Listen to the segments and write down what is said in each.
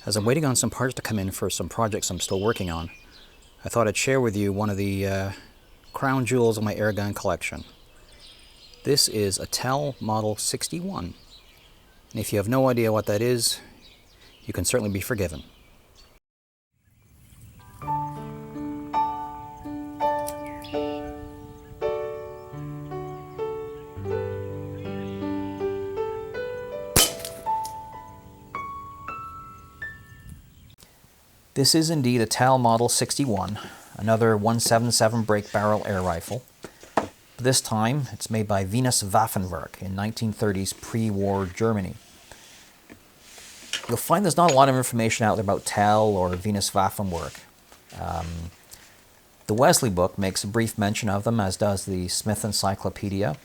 As I'm waiting on some parts to come in for some projects I'm still working on, I thought I'd share with you one of the crown jewels of my airgun collection. This is a TEL Model 61, and if you have no idea what that is, you can certainly be forgiven. This is indeed a TEL Model 61, another 177 break barrel air rifle. This time, it's made by Waffenwerk in 1930s pre-war Germany. You'll find there's not a lot of information out there about TEL or Waffenwerk. The Wesley book makes a brief mention of them, as does the Smith Encyclopedia,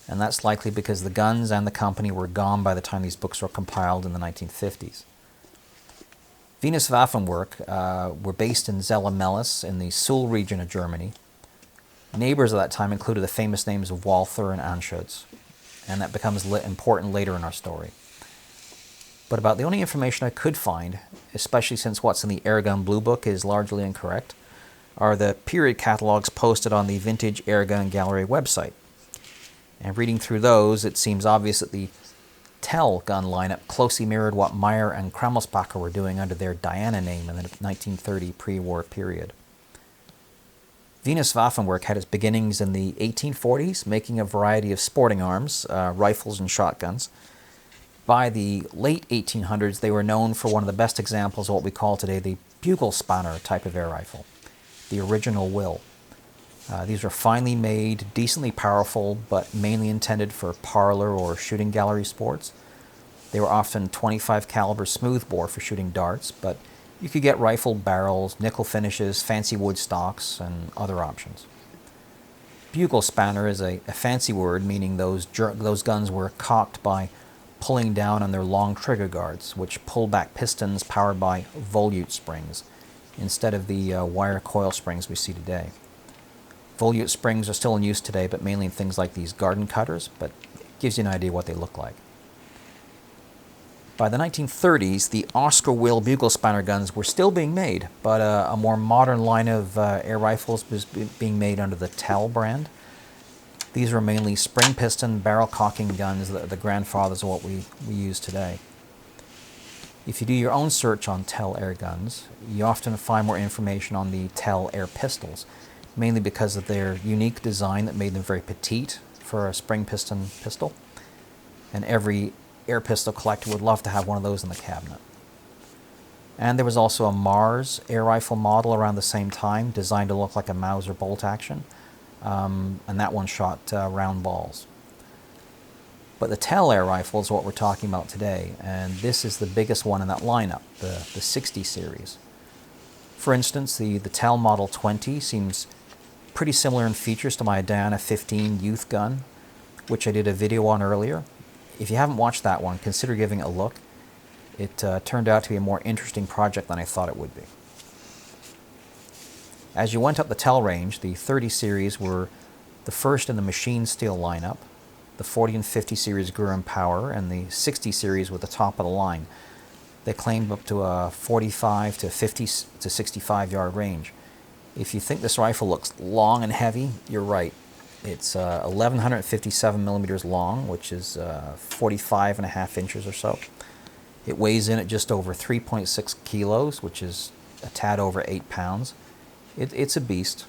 and that's likely because the guns and the company were gone by the time these books were compiled in the 1950s. Waffenwerk were based in Zella-Mehlis in the Suhl region of Germany. Neighbors at that time included the famous names of Walther and Anschutz, and that becomes important later in our story. But about the only information I could find, especially since what's in the Airgun Blue Book is largely incorrect, are the period catalogs posted on the Vintage Airgun Gallery website. And reading through those, it seems obvious that the TEL gun lineup closely mirrored what Meyer and Krammelspacher were doing under their Diana name in the 1930 pre-war period. Waffenwerk had its beginnings in the 1840s, making a variety of sporting arms, rifles and shotguns. By the late 1800s, they were known for one of the best examples of what we call today the bugle spanner type of air rifle, the original Will. These were finely made, decently powerful, but mainly intended for parlor or shooting gallery sports. They were often 25 caliber smoothbore for shooting darts, but you could get rifled barrels, nickel finishes, fancy wood stocks, and other options. Bugle spanner is a fancy word meaning those guns were cocked by pulling down on their long trigger guards, which pull back pistons powered by volute springs, instead of the wire coil springs we see today. Volute springs are still in use today, but mainly in things like these garden cutters, but it gives you an idea what they look like. By the 1930s, the Oscar Will bugle spanner guns were still being made, but a more modern line of air rifles was being made under the TEL brand. These were mainly spring piston barrel cocking guns, the grandfathers of what we use today. If you do your own search on TEL air guns, you often find more information on the TEL air pistols, mainly because of their unique design that made them very petite for a spring piston pistol. And every air pistol collector would love to have one of those in the cabinet. And there was also a Mars air rifle model around the same time, designed to look like a Mauser bolt action, and that one shot round balls. But the TEL air rifle is what we're talking about today, and this is the biggest one in that lineup, the 60 series. For instance, the TEL Model 20 seems pretty similar in features to my Diana 15 youth gun, which I did a video on earlier. If you haven't watched that one, consider giving it a look. It turned out to be a more interesting project than I thought it would be. As you went up the TEL range, the 30 series were the first in the machine steel lineup. The 40 and 50 series grew in power, and the 60 series were the top of the line. They claimed up to a 45 to 50 to 65 yard range. If you think this rifle looks long and heavy, you're right. It's 1,157 millimeters long, which is 45 and a half inches or so. It weighs in at just over 3.6 kilos, which is a tad over 8 pounds. It's a beast.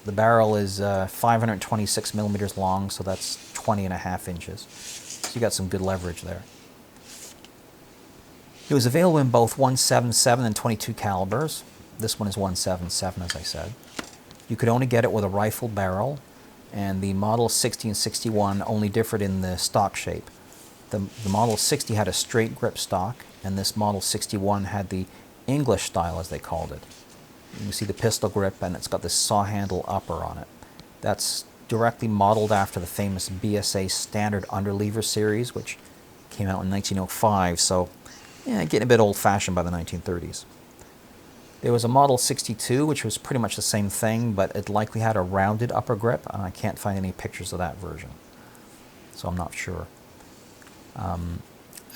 The barrel is 526 millimeters long, so that's 20 and a half inches. So you got some good leverage there. It was available in both 177 and 22 calibers. This one is 177, as I said. You could only get it with a rifled barrel, and the Model 60 and 61 only differed in the stock shape. The Model 60 had a straight grip stock, and this Model 61 had the English style, as they called it. You can see the pistol grip, and it's got this saw handle upper on it. That's directly modeled after the famous BSA Standard Underlever series, which came out in 1905, so yeah, getting a bit old-fashioned by the 1930s. There was a Model 62, which was pretty much the same thing, but it likely had a rounded upper grip, and I can't find any pictures of that version, so I'm not sure.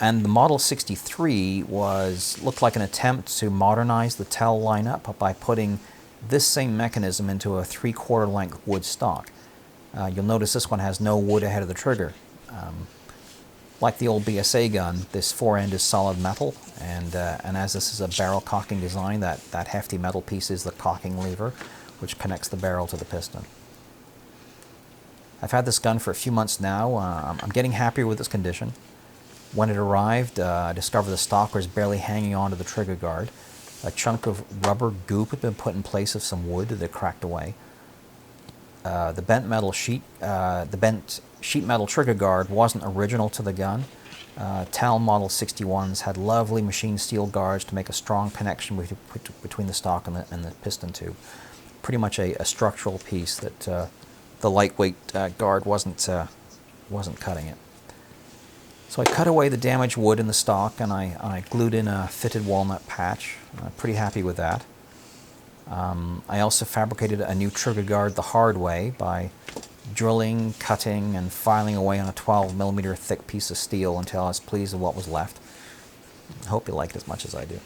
And the Model 63 looked like an attempt to modernize the TEL lineup by putting this same mechanism into a 3/4 length wood stock. You'll notice this one has no wood ahead of the trigger. Like the old BSA gun, this forend is solid metal, and as this is a barrel cocking design, that hefty metal piece is the cocking lever, which connects the barrel to the piston. I've had this gun for a few months now. I'm getting happier with its condition. When it arrived, I discovered the stock was barely hanging onto the trigger guard. A chunk of rubber goop had been put in place of some wood that had cracked away. The bent sheet metal trigger guard wasn't original to the gun. TEL Model 61s had lovely machined steel guards to make a strong connection between the stock and the piston tube. Pretty much a structural piece that the lightweight guard wasn't cutting it. So I cut away the damaged wood in the stock, and I glued in a fitted walnut patch. I'm pretty happy with that. I also fabricated a new trigger guard the hard way by drilling, cutting, and filing away on a 12mm thick piece of steel until I was pleased with what was left. I hope you like it as much as I do.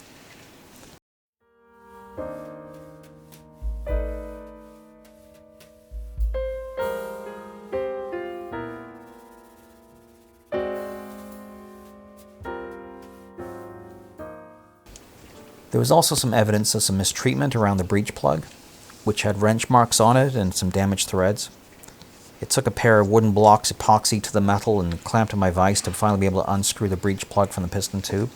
There was also some evidence of some mistreatment around the breech plug, which had wrench marks on it and some damaged threads. It took a pair of wooden blocks epoxy to the metal and clamped to my vise to finally be able to unscrew the breech plug from the piston tube.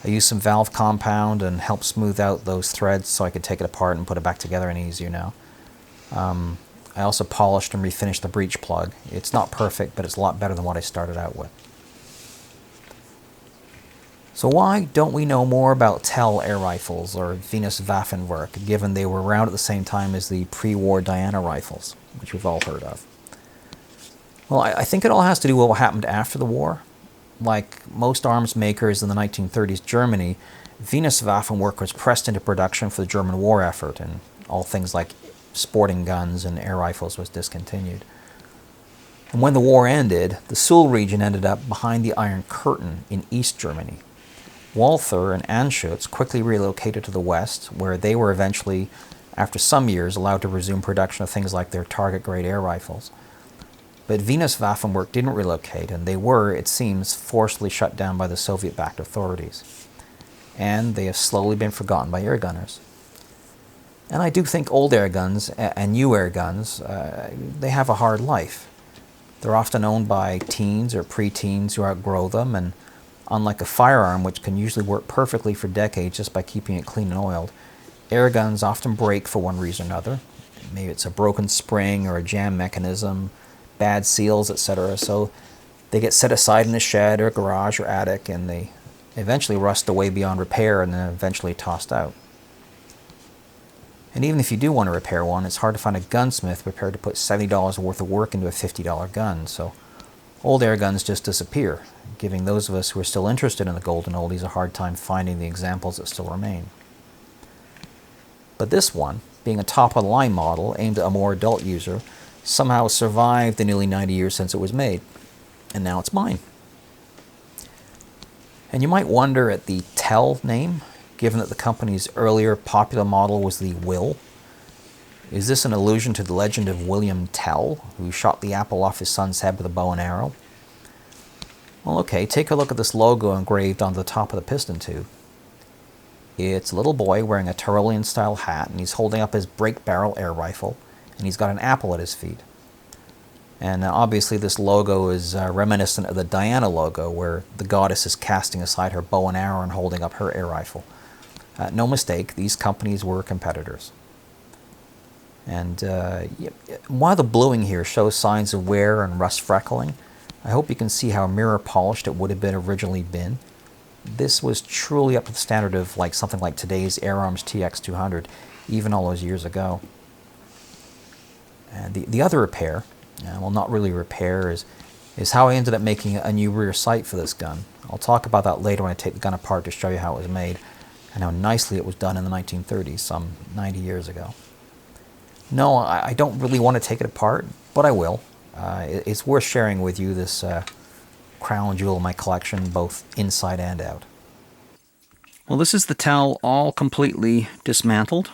I used some valve compound and helped smooth out those threads so I could take it apart and put it back together any easier now. I also polished and refinished the breech plug. It's not perfect, but it's a lot better than what I started out with. So why don't we know more about TEL air rifles, or Venus Waffenwerk, given they were around at the same time as the pre-war Diana rifles, which we've all heard of? Well, I think it all has to do with what happened after the war. Like most arms makers in the 1930s Germany, Venus Waffenwerk was pressed into production for the German war effort, and all things like sporting guns and air rifles was discontinued. And when the war ended, the Suhl region ended up behind the Iron Curtain in East Germany. Walther and Anschutz quickly relocated to the west, where they were eventually, after some years, allowed to resume production of things like their target-grade air rifles. But Venus Waffenwerk didn't relocate, and they were, it seems, forcibly shut down by the Soviet-backed authorities. And they have slowly been forgotten by air gunners. And I do think old air guns and new air guns, they have a hard life. They're often owned by teens or pre-teens who outgrow them, and unlike a firearm, which can usually work perfectly for decades just by keeping it clean and oiled, air guns often break for one reason or another. Maybe it's a broken spring or a jam mechanism, bad seals, etc. So they get set aside in a shed or garage or attic, and they eventually rust away beyond repair and then eventually tossed out. And even if you do want to repair one, it's hard to find a gunsmith prepared to put $70 worth of work into a $50 gun. So old air guns just disappear, giving those of us who are still interested in the golden oldies a hard time finding the examples that still remain. But this one, being a top-of-the-line model aimed at a more adult user, somehow survived the nearly 90 years since it was made, and now it's mine. And you might wonder at the TEL name, given that the company's earlier popular model was the Will. Is this an allusion to the legend of William Tell, who shot the apple off his son's head with a bow and arrow? Well, okay, take a look at this logo engraved on the top of the piston tube. It's a little boy wearing a Tyrolean-style hat, and he's holding up his break barrel air rifle, and he's got an apple at his feet. And obviously this logo is reminiscent of the Diana logo, where the goddess is casting aside her bow and arrow and holding up her air rifle. No mistake, these companies were competitors. And while the bluing here shows signs of wear and rust freckling, I hope you can see how mirror polished it would have been originally been. This was truly up to the standard of something like today's Air Arms TX200, even all those years ago. And the other repair, well, not really repair, is how I ended up making a new rear sight for this gun. I'll talk about that later when I take the gun apart to show you how it was made and how nicely it was done in the 1930s, some 90 years ago. No, I don't really want to take it apart, but I will. It's worth sharing with you this crown jewel of my collection, both inside and out. Well, this is the TEL all completely dismantled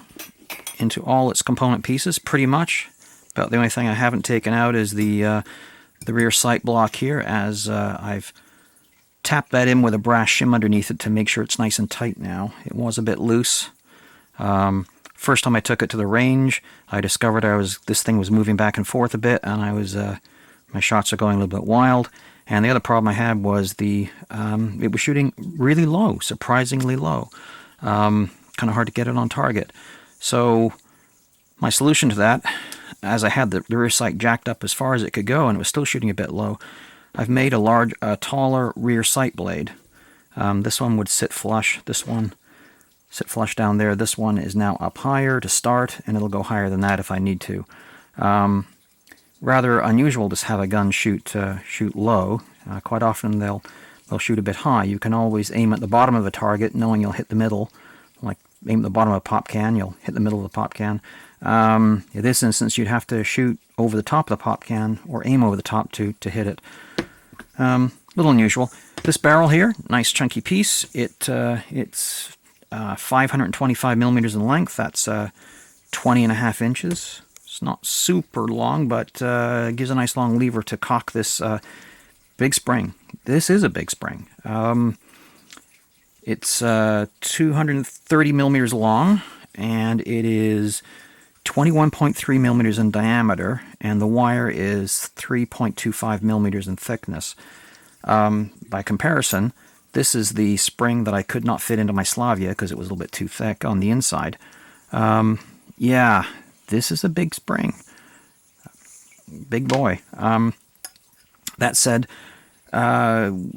into all its component pieces, pretty much. About the only thing I haven't taken out is the rear sight block here, as I've tapped that in with a brass shim underneath it to make sure it's nice and tight now. It was a bit loose. First time I took it to the range, I discovered this thing was moving back and forth a bit, and my shots are going a little bit wild. And the other problem I had was it was shooting really low, surprisingly low. Kind of hard to get it on target. So my solution to that, as I had the rear sight jacked up as far as it could go and it was still shooting a bit low, I've made a taller rear sight blade. This one would sit flush. This one sit flush down there. This one is now up higher to start, and it'll go higher than that if I need to. Rather unusual to have a gun shoot low. Quite often they'll shoot a bit high. You can always aim at the bottom of a target, knowing you'll hit the middle. Like aim at the bottom of a pop can, you'll hit the middle of the pop can. In this instance, you'd have to shoot over the top of the pop can or aim over the top to hit it. A little unusual. This barrel here, nice chunky piece. It's 525 millimeters in length. That's 20.5 inches. It's not super long, but gives a nice long lever to cock this big spring. This is a big spring. It's 230 millimeters long, and it is 21.3 millimeters in diameter, and the wire is 3.25 millimeters in thickness. By comparison, this is the spring that I could not fit into my Slavia because it was a little bit too thick on the inside. Yeah, this is a big spring. Big boy. That said, time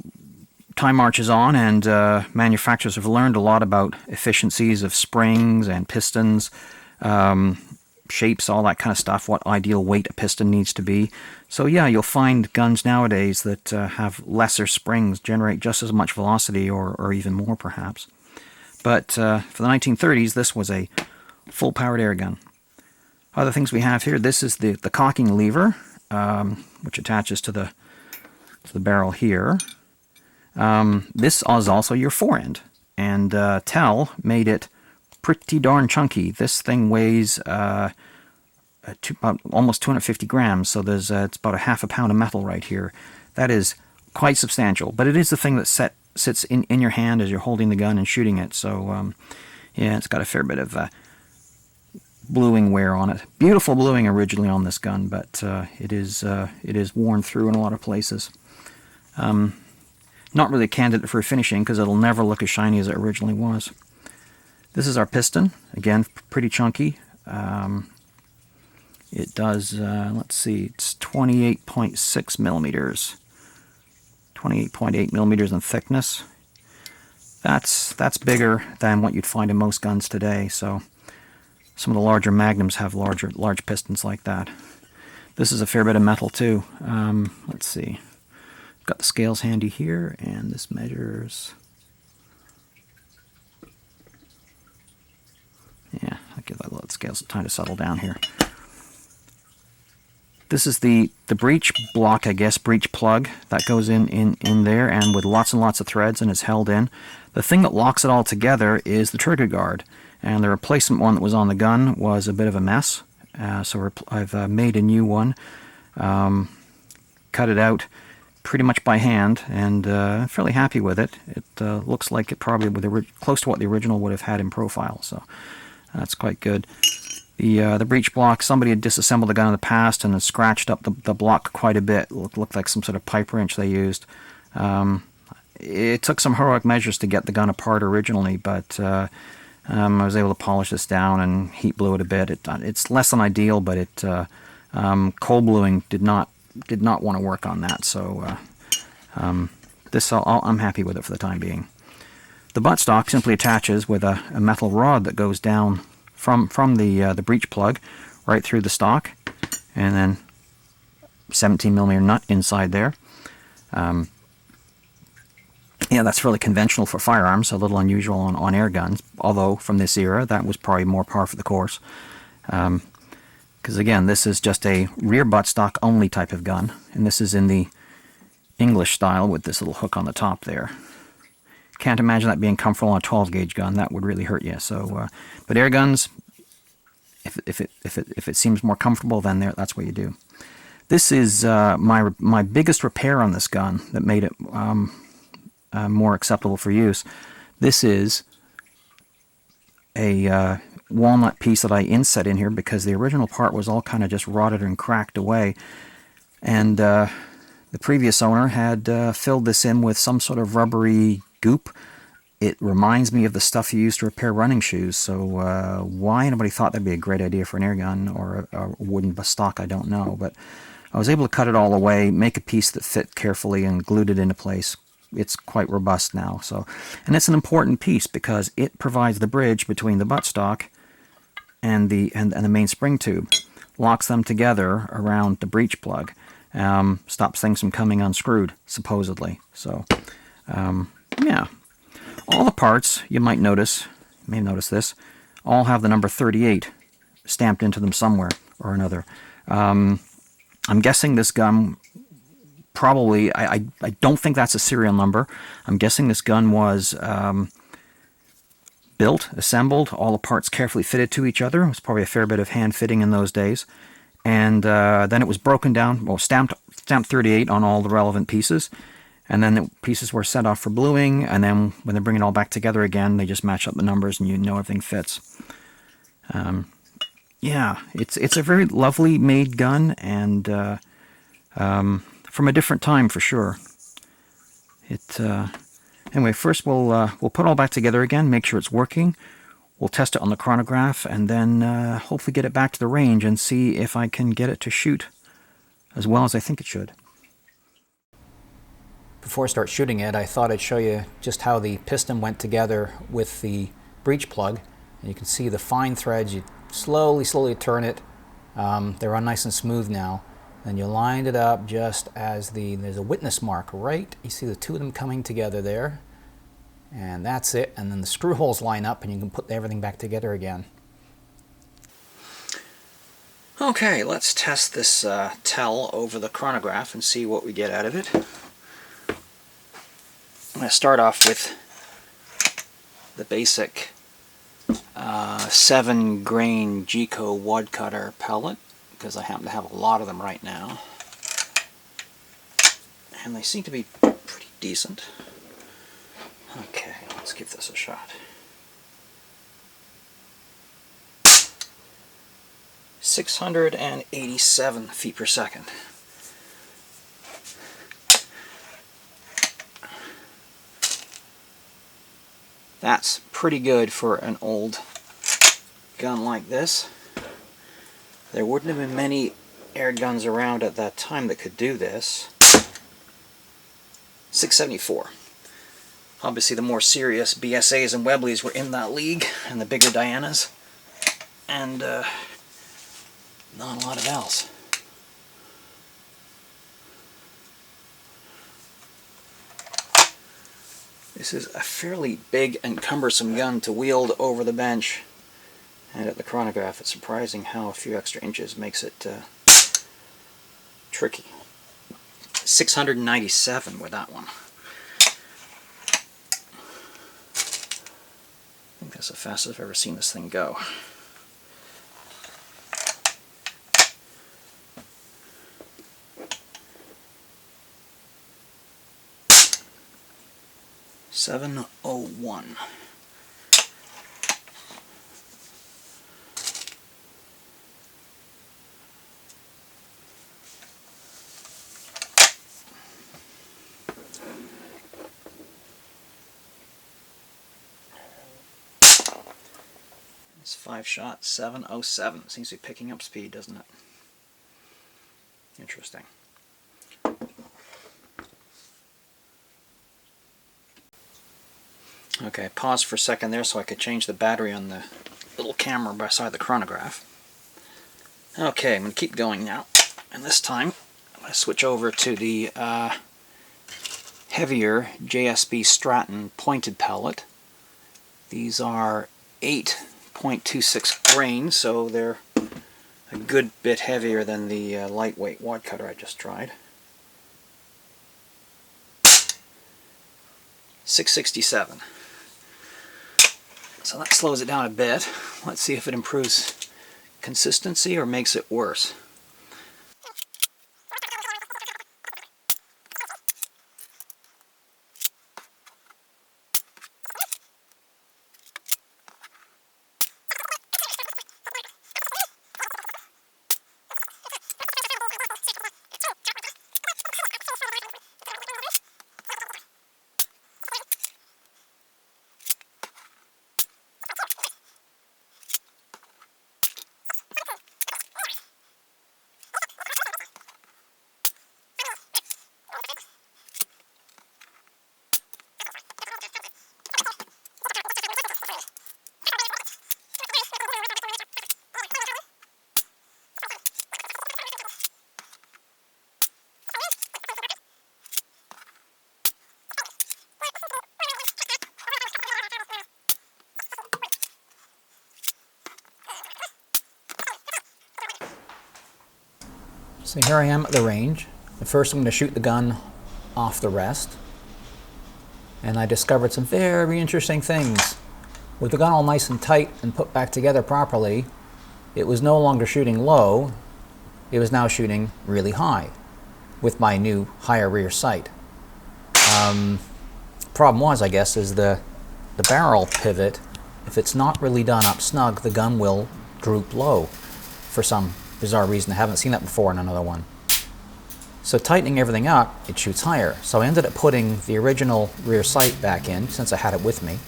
marches on, and manufacturers have learned a lot about efficiencies of springs and pistons, shapes, all that kind of stuff, what ideal weight a piston needs to be. So yeah, you'll find guns nowadays that have lesser springs generate just as much velocity or even more perhaps. But for the 1930s, this was a full-powered air gun. Other things we have here, this is the cocking lever, which attaches to the barrel here. This is also your forend, and TEL made it pretty darn chunky. This thing weighs almost 250 grams, so there's it's about a half a pound of metal right here. That is quite substantial, but it is the thing that sits in your hand as you're holding the gun and shooting it. So yeah, it's got a fair bit of bluing wear on it. Beautiful bluing originally on this gun, but it is worn through in a lot of places. Not really a candidate for finishing because it'll never look as shiny as it originally was. This is our piston. Again, pretty chunky. It does, let's see, it's 28.6 millimeters. 28.8 millimeters in thickness. That's bigger than what you'd find in most guns today, so some of the larger Magnums have large pistons like that. This is a fair bit of metal too. Let's see. Got the scales handy here, and this measures. Yeah, I'll give that little scales time to settle down here. This is the breech block, I guess, breech plug that goes in there, and with lots and lots of threads, and is held in. The thing that locks it all together is the trigger guard, and the replacement one that was on the gun was a bit of a mess, so I've made a new one, cut it out pretty much by hand, and fairly happy with it. It looks like it probably close to what the original would have had in profile, so that's quite good. The breech block, somebody had disassembled the gun in the past and had scratched up the block quite a bit. It looked like some sort of pipe wrench they used. It took some heroic measures to get the gun apart originally, but I was able to polish this down and heat blue it a bit. It's less than ideal, but cold bluing did not want to work on that, so this I'm happy with it for the time being. The buttstock simply attaches with a metal rod that goes down from the breech plug right through the stock, and then 17mm nut inside there. Yeah, that's fairly conventional for firearms, a little unusual on air guns, although from this era that was probably more par for the course. Because again, this is just a rear buttstock only type of gun, and this is in the English style with this little hook on the top there. Can't imagine that being comfortable on a 12 gauge gun. That would really hurt you. So, but air guns, if it seems more comfortable, then that's what you do. This is my biggest repair on this gun that made it more acceptable for use. This is a walnut piece that I inset in here because the original part was all kind of just rotted and cracked away, and the previous owner had filled this in with some sort of rubbery goop. It reminds me of the stuff you used to repair running shoes, so why anybody thought that'd be a great idea for an air gun or a wooden stock, I don't know, but I was able to cut it all away, make a piece that fit carefully, and glued it into place. It's quite robust now, and it's an important piece because it provides the bridge between the buttstock and the main spring tube, locks them together around the breech plug, stops things from coming unscrewed, supposedly. So, yeah. All the parts, you may have noticed this, all have the number 38 stamped into them somewhere or another. I'm guessing this gun probably, I don't think that's a serial number. I'm guessing this gun was built, assembled, all the parts carefully fitted to each other. It was probably a fair bit of hand fitting in those days. And then it was broken down, well, stamped 38 on all the relevant pieces. And then the pieces were sent off for bluing, and then when they bring it all back together again, they just match up the numbers and you know everything fits. Yeah, it's a very lovely made gun, and from a different time for sure. Anyway, first we'll put it all back together again, make sure it's working. We'll test it on the chronograph, and then hopefully get it back to the range and see if I can get it to shoot as well as I think it should. Before I start shooting it, I thought I'd show you just how the piston went together with the breech plug. And you can see the fine threads. You slowly turn it. They run nice and smooth now. Then you lined it up just as there's a witness mark, right? You see the two of them coming together there. And that's it. And then the screw holes line up and you can put everything back together again. Okay, let's test this tell over the chronograph and see what we get out of it. I'm going to start off with the basic 7-grain G-Co wad cutter pellet, because I happen to have a lot of them right now. And they seem to be pretty decent. Okay, let's give this a shot. 687 feet per second. That's pretty good for an old gun like this. There wouldn't have been many air guns around at that time that could do this. 674. Obviously the more serious BSAs and Webleys were in that league, and the bigger Dianas, and not a lot of else. This is a fairly big and cumbersome gun to wield over the bench, and at the chronograph it's surprising how a few extra inches makes it tricky. 697 with that one. I think that's the fastest I've ever seen this thing go. .701. It's 5 shot, 707. Seems to be picking up speed, doesn't it? Interesting. Okay, pause for a second there so I could change the battery on the little camera beside the chronograph. Okay, I'm going to keep going now. And this time, I'm going to switch over to the heavier JSB Stratton pointed pellet. These are 8.26 grain, so they're a good bit heavier than the lightweight wad cutter I just tried. 667. So that slows it down a bit. Let's see if it improves consistency or makes it worse. So here I am at the range. At first I'm going to shoot the gun off the rest. And I discovered some very interesting things. With the gun all nice and tight and put back together properly, it was no longer shooting low, it was now shooting really high with my new higher rear sight. Problem was, I guess, is the barrel pivot, if it's not really done up snug, the gun will droop low for some bizarre reason. I haven't seen that before in another one. So tightening everything up, it shoots higher. So I ended up putting the original rear sight back in, since I had it with me,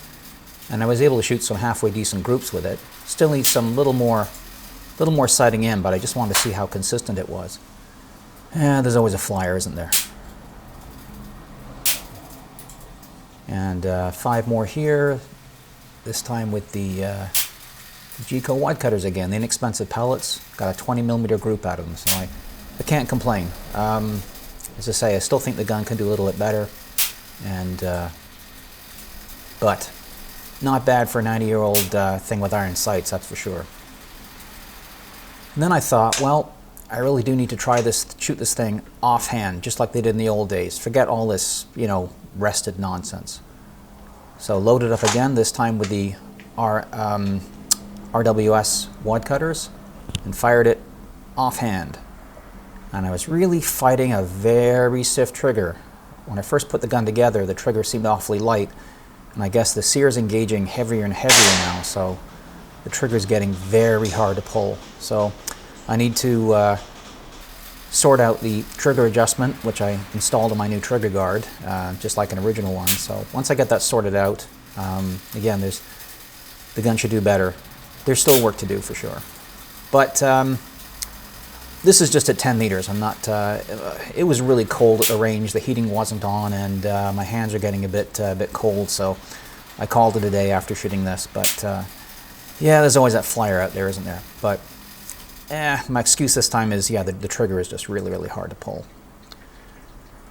and I was able to shoot some halfway decent groups with it. Still need some little more sighting in, but I just wanted to see how consistent it was. There's always a flyer, isn't there? And 5 more here, this time with the G-Co wide cutters again, the inexpensive pellets. Got a 20mm group out of them, so I can't complain. As I say, I still think the gun can do a little bit better, and but not bad for a 90-year-old thing with iron sights, that's for sure. And then I thought, well, I really do need to try this, shoot this thing offhand, just like they did in the old days. Forget all this, you know, rested nonsense. So loaded up again, this time with the RWS wad cutters, and fired it offhand. And I was really fighting a very stiff trigger. When I first put the gun together, the trigger seemed awfully light, and I guess the sear's engaging heavier and heavier now, so the trigger's getting very hard to pull. So I need to sort out the trigger adjustment, which I installed in my new trigger guard, just like an original one. So once I get that sorted out, again, the gun should do better. There's still work to do for sure. But this is just at 10 meters. I'm not, it was really cold at the range. The heating wasn't on, and my hands are getting a bit cold, so I called it a day after shooting this. But yeah, there's always that flyer out there, isn't there? But my excuse this time is, yeah, the trigger is just really, really hard to pull.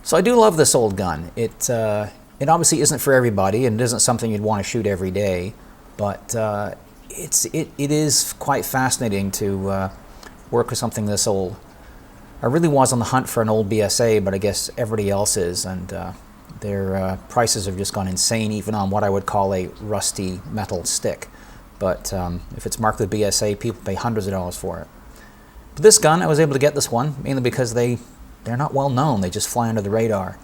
So I do love this old gun. It obviously isn't for everybody, and it isn't something you'd want to shoot every day, but it is quite fascinating to work with something this old. I really was on the hunt for an old BSA, but I guess everybody else is, and their prices have just gone insane, even on what I would call a rusty metal stick. But if it's marked with BSA, people pay hundreds of dollars for it. But this gun, I was able to get this one, mainly because they're not well known. They just fly under the radar.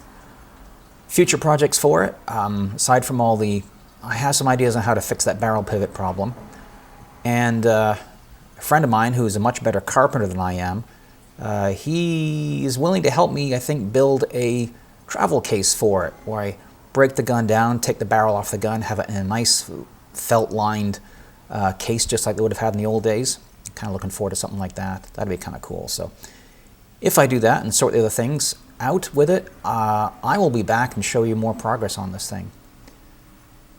Future projects for it, aside from all the... I have some ideas on how to fix that barrel pivot problem. And a friend of mine who is a much better carpenter than I am, he is willing to help me, I think, build a travel case for it, where I break the gun down, take the barrel off the gun, have it in a nice felt-lined case, just like they would have had in the old days. Kind of looking forward to something like that. That'd be kind of cool. So if I do that and sort the other things out with it, I will be back and show you more progress on this thing.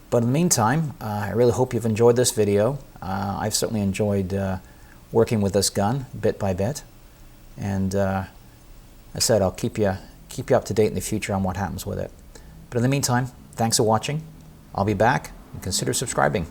But in the meantime, I really hope you've enjoyed this video. I've certainly enjoyed working with this gun bit by bit, and as I said, I'll keep you up to date in the future on what happens with it. But in the meantime, thanks for watching. I'll be back, and consider subscribing.